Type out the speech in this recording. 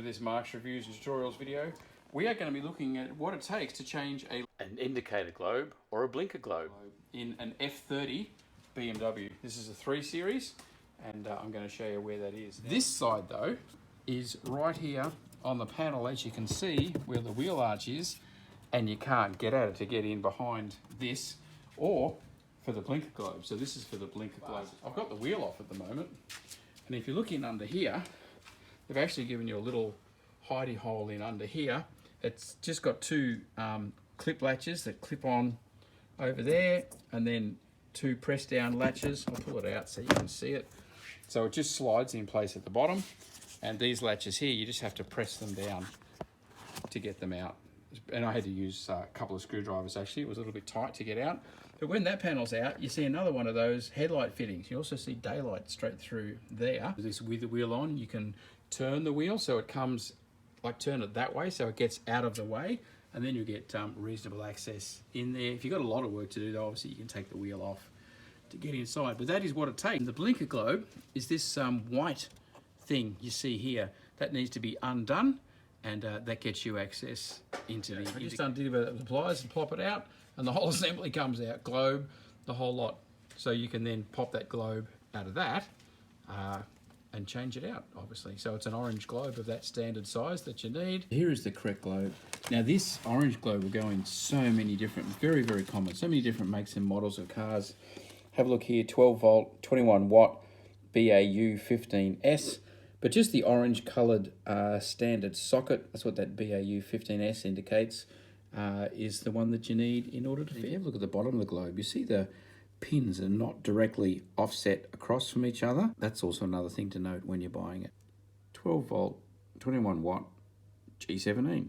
to this Mark's Reviews and Tutorials video. We are going to be looking at what it takes to change an indicator globe or a blinker globe in an F30 BMW. This is a 3 Series, and I'm going to show you where that is. This side though is right here on the panel, as you can see where the wheel arch is, and you can't get at it to get in behind this or for the blinker globe. So this is for the blinker globe. I've got the wheel off at the moment, and if you look in under here, they've actually given you a little hidey hole in under here. It's just got two clip latches that clip on over there, and then two press down latches. I'll pull it out so you can see it. So it just slides in place at the bottom, and these latches here, you just have to press them down to get them out. And I had to use a couple of screwdrivers actually. It was a little bit tight to get out. But when that panel's out, you see another one of those headlight fittings. You also see daylight straight through there. This with the wheel on, you can turn the wheel so it comes, like turn it that way so it gets out of the way, and then you get reasonable access in there. If you've got a lot of work to do though, obviously you can take the wheel off to get inside, but that is what it takes. The blinker globe is this white thing you see here. That needs to be undone, and that gets you access into the... Just undo the pliers and plop it out, and the whole assembly comes out, globe, the whole lot. So you can then pop that globe out of that and change it out, obviously. So it's an orange globe of that standard size that you need. Here is the correct globe. Now this orange globe will go in so many different, very, very common, so many different makes and models of cars. Have a look here, 12 volt, 21 watt, BAU 15S. But just the orange coloured standard socket, that's what that BAU 15S indicates, is the one that you need in order to fit. If you have a look at the bottom of the globe, you see the pins are not directly offset across from each other. That's also another thing to note when you're buying it. 12 volt, 21 watt, G17.